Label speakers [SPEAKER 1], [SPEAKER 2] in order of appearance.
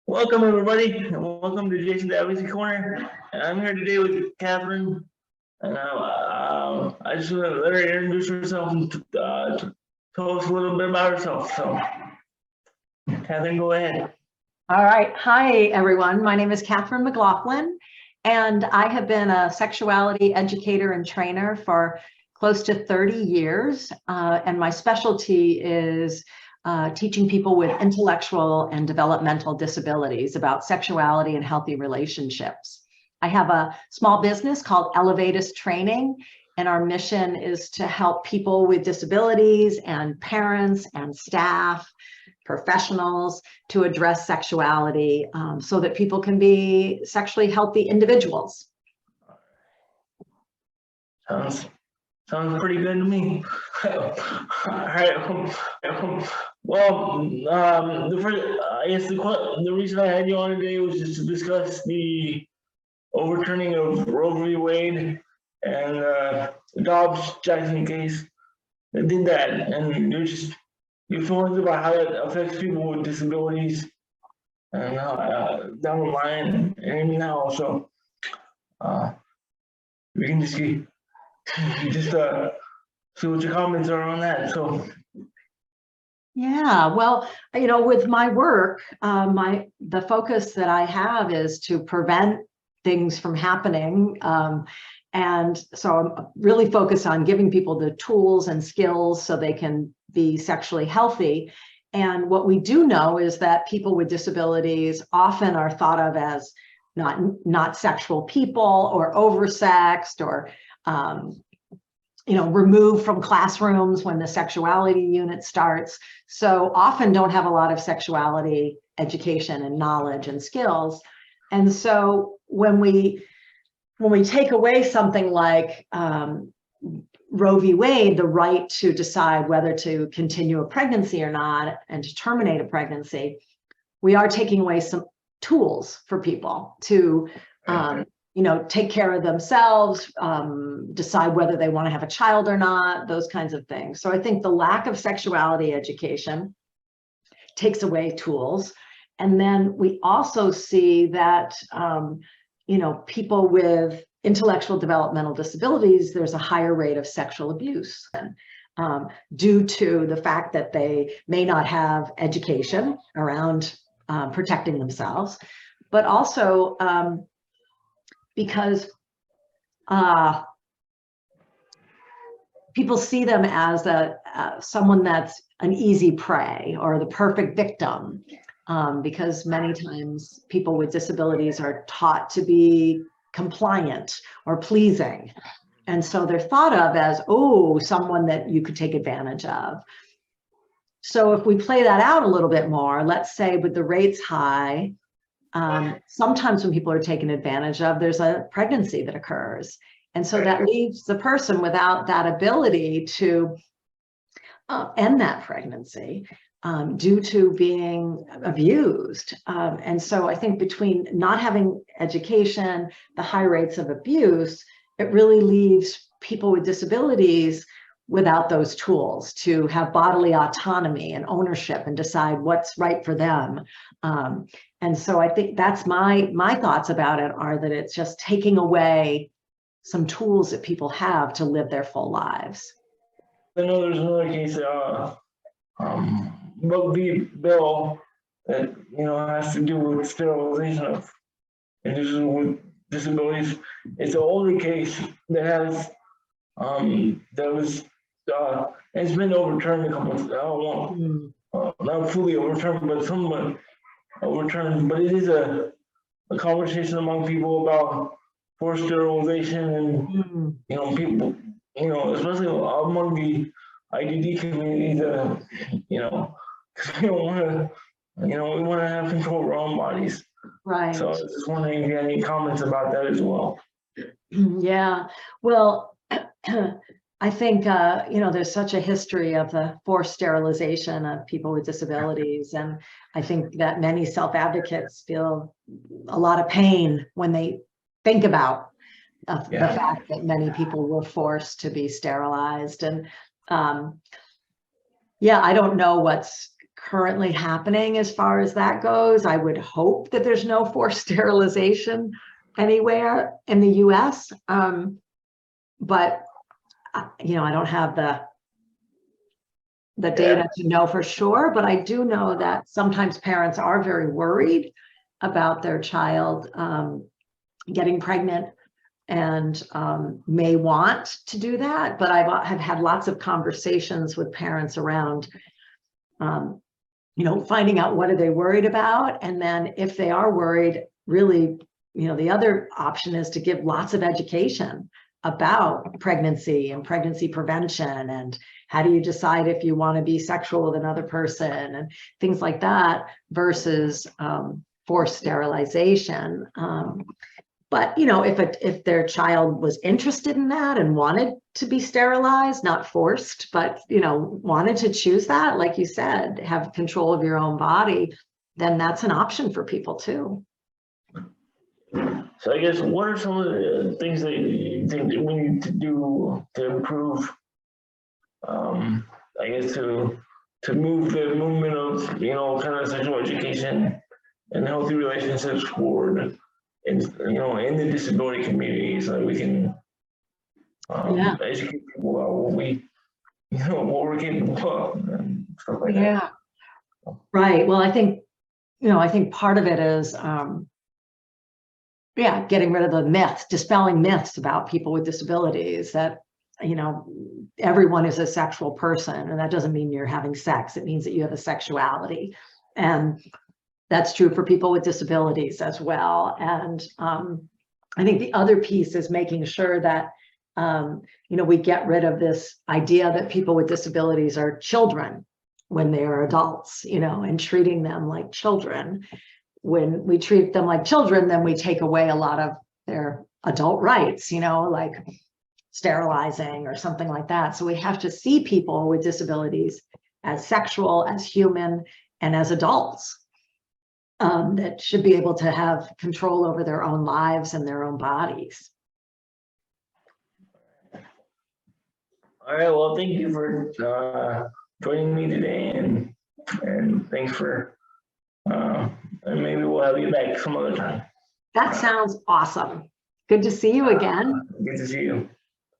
[SPEAKER 1] Welcome, everybody, and welcome to Jason's Advocacy Corner. And I'm here today with Katherine, and I just want to let her introduce herself and tell us a little bit about herself. So, Katherine, go ahead.
[SPEAKER 2] All right. Hi, everyone. My name is Katherine McLaughlin, and I have been a sexuality educator and trainer for close to 30 years. And my specialty is teaching people with intellectual and developmental disabilities about sexuality and healthy relationships. I have a small business called Advocacy Training, and our mission is to help people with disabilities and parents and staff, professionals, to address sexuality so that people can be sexually healthy individuals.
[SPEAKER 1] Sounds pretty good to me. All right. Well, I guess the reason I had you on today was just to discuss the overturning of Roe V. Wade and the Dobbs-Jackson case. They did that, and your feelings about how that affects people with disabilities, and down the line, and even now. So we can just see what your comments are on that. So.
[SPEAKER 2] Yeah, well, with my work, the focus that I have is to prevent things from happening. And so I'm really focused on giving people the tools and skills so they can be sexually healthy. And what we do know is that people with disabilities often are thought of as not sexual people, or oversexed, or removed from classrooms when the sexuality unit starts. So often don't have a lot of sexuality education and knowledge and skills. And so when we take away something like Roe v. Wade, the right to decide whether to continue a pregnancy or not and to terminate a pregnancy, we are taking away some tools for people to take care of themselves, decide whether they want to have a child or not, those kinds of things. So I think the lack of sexuality education takes away tools. And then we also see that, people with intellectual developmental disabilities, there's a higher rate of sexual abuse due to the fact that they may not have education around protecting themselves, but also because people see them as someone that's an easy prey or the perfect victim, because many times people with disabilities are taught to be compliant or pleasing. And so they're thought of as, someone that you could take advantage of. So if we play that out a little bit more, let's say with the rates high, sometimes when people are taken advantage of, there's a pregnancy that occurs. And so that leaves the person without that ability to end that pregnancy due to being abused. And so I think between not having education, the high rates of abuse, it really leaves people with disabilities without those tools to have bodily autonomy and ownership and decide what's right for them. And so I think that's my thoughts about it, are that it's just taking away some tools that people have to live their full lives.
[SPEAKER 1] I know there's another case, Roe v. bill that has to do with sterilization of individuals with disabilities. It's an older case that has it's been overturned a couple of, I don't know, not fully overturned, but somewhat overturned. But it is a conversation among people about forced sterilization, and people, especially among the IDD community, because we don't want to, we want to have control of our own bodies.
[SPEAKER 2] Right.
[SPEAKER 1] So I was just wondering if you had any comments about that as well.
[SPEAKER 2] Yeah, well, I think, there's such a history of the forced sterilization of people with disabilities. And I think that many self-advocates feel a lot of pain when they think about the fact that many people were forced to be sterilized. And I don't know what's currently happening as far as that goes. I would hope that there's no forced sterilization anywhere in the US. But you know, I don't have the data to know for sure, but I do know that sometimes parents are very worried about their child getting pregnant and may want to do that. But have had lots of conversations with parents around, you know, finding out what are they worried about. And then if they are worried, really, you know, the other option is to give lots of education about pregnancy and pregnancy prevention and how do you decide if you want to be sexual with another person and things like that versus forced sterilization. But you know, if their child was interested in that and wanted to be sterilized, not forced, but you know, wanted to choose that, like you said, have control of your own body, then that's an option for people too.
[SPEAKER 1] So I guess what are some of the things that you think that we need to do to improve, I guess to move the movement of, you know, kind of sexual education and healthy relationships forward in, you know, in the disability community so that we can educate people about what we, you know, what we're capable of and stuff like that.
[SPEAKER 2] Right. Well, I think, you know, I think part of it is getting rid of the myths, dispelling myths about people with disabilities that, you know, everyone is a sexual person, and that doesn't mean you're having sex. It means that you have a sexuality. And that's true for people with disabilities as well. And I think the other piece is making sure that, you know, we get rid of this idea that people with disabilities are children when they are adults, you know, and treating them like children. When we treat them like children, then we take away a lot of their adult rights, you know, like sterilizing or something like that. So we have to see people with disabilities as sexual, as human, and as adults that should be able to have control over their own lives and their own bodies.
[SPEAKER 1] All right, well, thank you for joining me today, and thanks for, and maybe we'll have you back some other time.
[SPEAKER 2] That sounds awesome. Good to see you again.
[SPEAKER 1] Good to see you.